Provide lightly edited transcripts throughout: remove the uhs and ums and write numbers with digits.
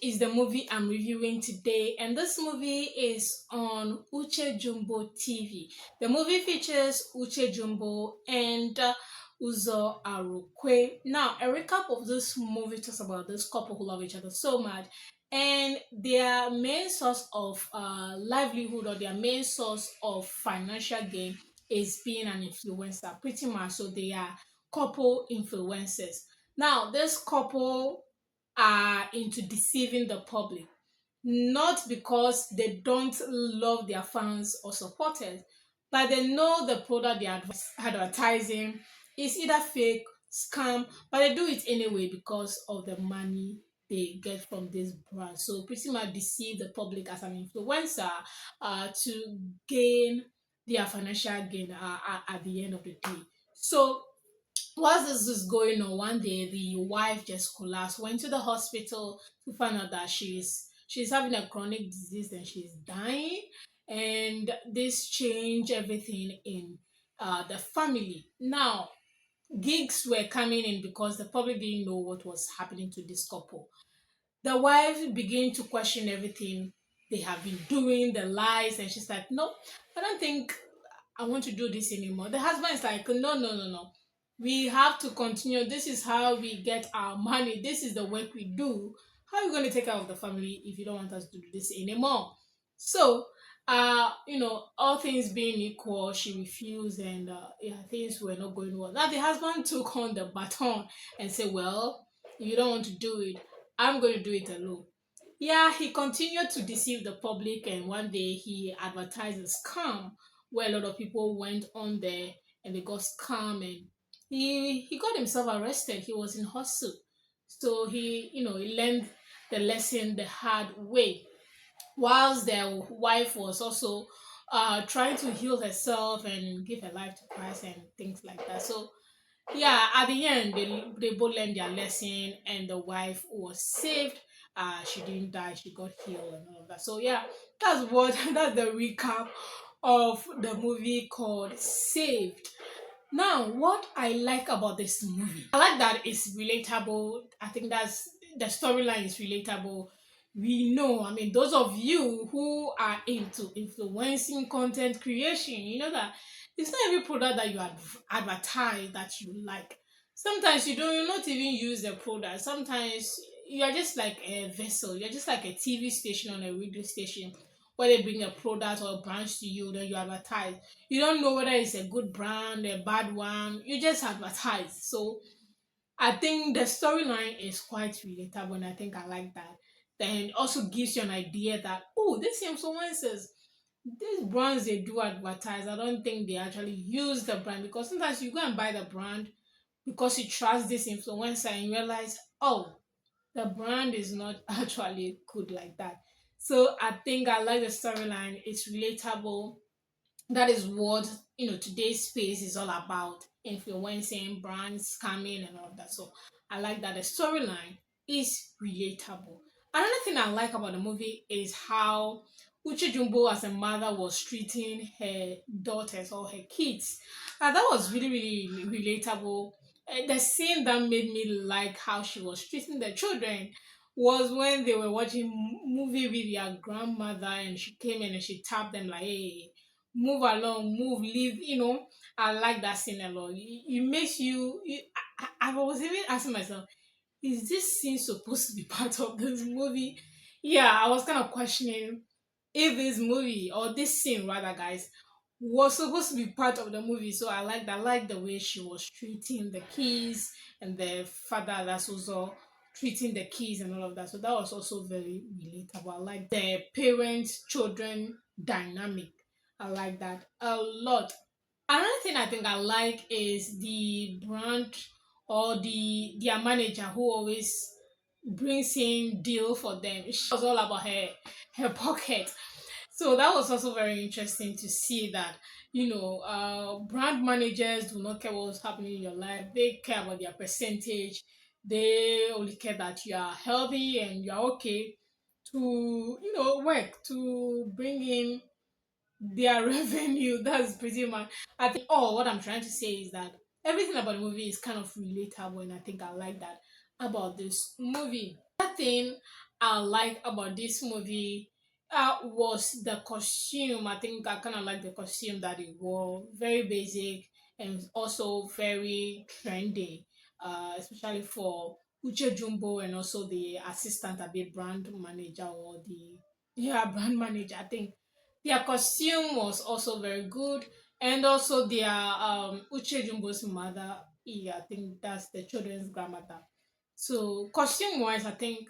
is the movie I'm reviewing today, and this movie is on Uche Jumbo TV. The movie features Uche Jumbo and Uzor Arukwe. Now, a recap of this movie talks about this couple who love each other so much, and their main source of livelihood or their main source of financial gain is being an influencer, pretty much. So they are couple influencers. Now, this couple are into deceiving the public, not because they don't love their fans or supporters, but they know the product they're advertising is either fake, scam, but they do it anyway because of the money they get from this brand. So pretty much deceive the public as an influencer to gain their financial gain at the end of the day. So whilst this is going on, one day the wife just collapsed, went to the hospital to find out that she's having a chronic disease and she's dying. And this changed everything in the family. Now, gigs were coming in because the public didn't know what was happening to this couple. The wife began to question everything they have been doing, the lies, and she's like, no, I don't think I want to do this anymore. The husband is like, no, no, no, no. We have to continue. This is how we get our money. This is the work we do. How are you going to take care of the family if you don't want us to do this anymore? So, all things being equal, she refused, and yeah, things were not going well. Now the husband took on the baton and said, well, if you don't want to do it, I'm going to do it alone. Yeah, he continued to deceive the public, and one day he advertised a scam where a lot of people went on there and they got scam, and he got himself arrested. He was in hospital, so he learned the lesson the hard way, whilst their wife was also trying to heal herself and give her life to Christ and things like that. So yeah, at the end, they both learned their lesson, and the wife was saved. She didn't die; she got healed and all of that. So yeah, that's what that's the recap of the movie called Saved. Now, what I like about this movie, I like that it's relatable. I think that's the storyline is relatable. We know, I mean, those of you who are into influencing content creation, you know that it's not every product that you advertise that you like. Sometimes you not even use the product. Sometimes you are just like a vessel. You're just like a TV station on a radio station where they bring a product or a brand to you, then you advertise. You don't know whether it's a good brand, a bad one. You just advertise. So I think the storyline is quite relatable, and I think I like that. Then it also gives you an idea that these influencers, these brands they do advertise. I don't think they actually use the brand, because sometimes you go and buy the brand because you trust this influencer and you realize, the brand is not actually good like that. So I think I like the storyline. It's relatable. That is what today's space is all about: influencing, brands, scamming, and all of that. So I like that the storyline is relatable. Another thing I like about the movie is how Uche Jumbo as a mother was treating her daughters or her kids. That was really, really relatable. The scene that made me like how she was treating the children was when they were watching movie with their grandmother, and she came in and she tapped them like, hey, move along, move, leave. I like that scene a lot. It makes I was even asking myself, is this scene supposed to be part of this movie? Yeah, I was kind of questioning if this movie, or this scene rather, guys, was supposed to be part of the movie. So I like that. I like the way she was treating the kids, and the father that's also treating the kids and all of that. So that was also very relatable. I like the parents children dynamic. I like that a lot. Another thing I think I like is the brand, or their manager, who always brings in deal for them. She was all about her pocket. So that was also very interesting to see that brand managers do not care what's happening in your life. They care about their percentage. They only care that you are healthy and you are okay to work to bring in their revenue. That's pretty much. I think what I'm trying to say is that everything about the movie is kind of relatable, and I think I like that about this movie. That thing I like about this movie was the costume. I think I kind of like the costume that he wore. Very basic and also very trendy, especially for Uche Jumbo and also the assistant, a bit brand manager or the brand manager. I think their costume was also very good, and also their Uche Jumbo's mother. Yeah, I think that's the children's grandmother. So costume wise, I think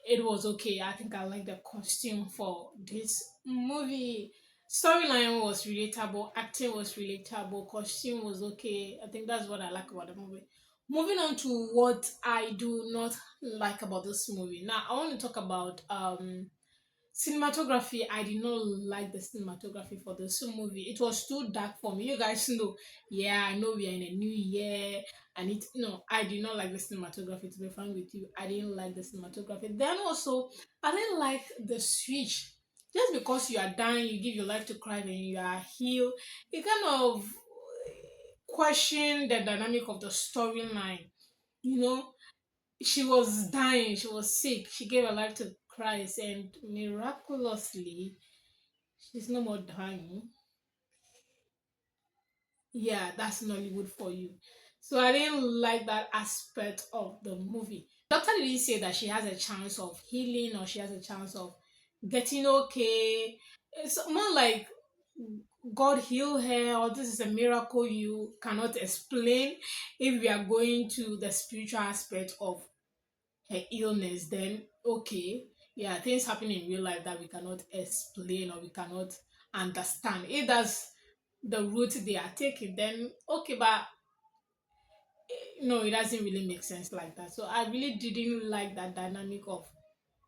it was okay. I think I like the costume for this movie. Storyline was relatable, acting was relatable, costume was okay. I think that's what I like about the movie. Moving on to what I do not like about this movie. Now I want to talk about cinematography. I did not like the cinematography for this movie. It was too dark for me. You guys know, yeah, I know we are in a new year, and it, I did not like the cinematography. To be frank with you, I didn't like the cinematography. Then also, I didn't like the switch. Just because you are dying, you give your life to Christ, and you are healed, it kind of question the dynamic of the storyline. You know, she was dying, she was sick, she gave her life to Christ, and miraculously, she's no more dying. Yeah, that's Nollywood for you. So I didn't like that aspect of the movie. Doctor didn't say that she has a chance of healing or she has a chance of getting okay. It's more like God heal her or this is a miracle you cannot explain. If we are going to the spiritual aspect of her illness, then okay, yeah, things happen in real life that we cannot explain or we cannot understand. If that's the route they are taking, then okay, but no, it doesn't really make sense like that. So I really didn't like that dynamic of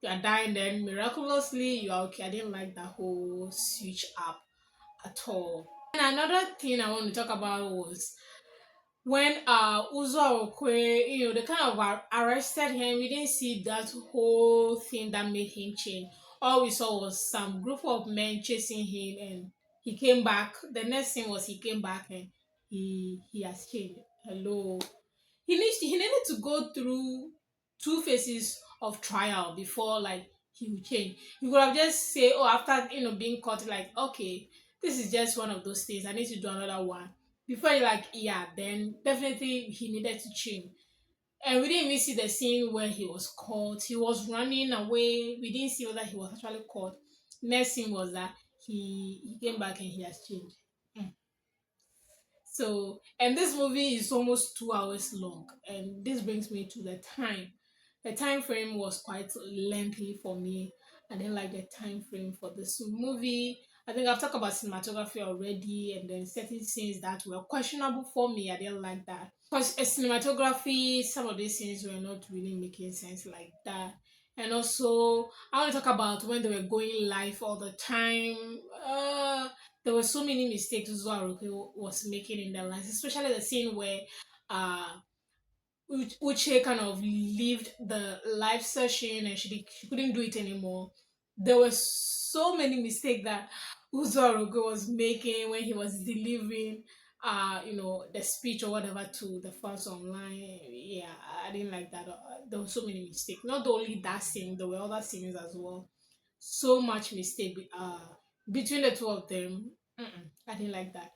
you are dying, then miraculously you are okay. I didn't like that whole switch up at all. And another thing I want to talk about was when Uzor Arukwe, they kind of arrested him. We didn't see that whole thing that made him change. All we saw was some group of men chasing him, and he came back. The next thing was he came back and he has changed. Hello, he needed to go through two phases of trial before like he would change. He could have just say, oh, after being caught, like, okay, this is just one of those things. I need to do another one. Before you like, yeah, then definitely he needed to change. And we didn't even see the scene where he was caught. He was running away. We didn't see whether he was actually caught. Next scene was that he came back and he has changed. Mm. So, and this movie is almost 2 hours long, and this brings me to the time. The time frame was quite lengthy for me. I didn't like the time frame for this movie. I think I've talked about cinematography already, and then certain scenes that were questionable for me. I didn't like that because cinematography, some of these scenes were not really making sense like that. And also, I want to talk about when they were going live all the time. There were so many mistakes Uzor was making in their lives, especially the scene where uh Uche kind of leaved the live session and she couldn't do it anymore. There were so many mistakes that Uzor was making when he was delivering the speech or whatever to the fans online. Yeah, I didn't like that. There were so many mistakes. Not only that scene, there were other scenes as well. So much mistake between the two of them. I didn't like that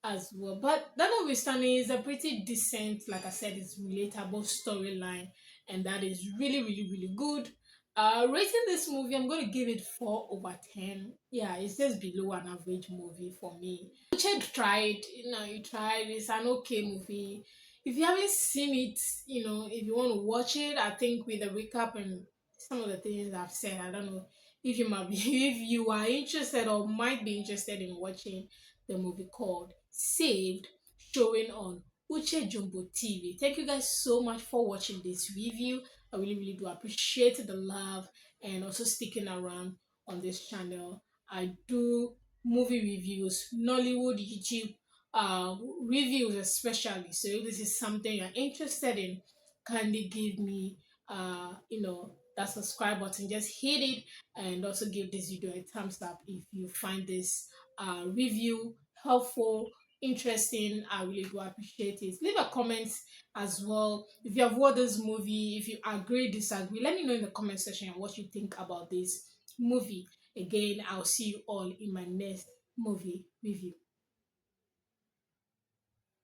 as well. But that notwithstanding, is a pretty decent, like I said, it's relatable storyline, and that is really, really, really good. Rating this movie, I'm going to give it 4/10. Yeah, it's just below an average movie for me. Uche tried, you tried. It's an okay movie. If you haven't seen it, if you want to watch it, I think with a recap and some of the things I've said, I don't know if you might be, if you are interested or might be interested in watching the movie called Saved, showing on Uche Jumbo TV. Thank you guys so much for watching this review. I really, really do appreciate the love and also sticking around on this channel. I do movie reviews, Nollywood, YouTube reviews especially. So if this is something you're interested in, kindly give me that subscribe button. Just hit it and also give this video a thumbs up if you find this review helpful interesting. I really do appreciate it. Leave a comment as well if you have watched this movie, if you agree, disagree. Let me know in the comment section what you think about this movie. Again, I'll see you all in my next movie review.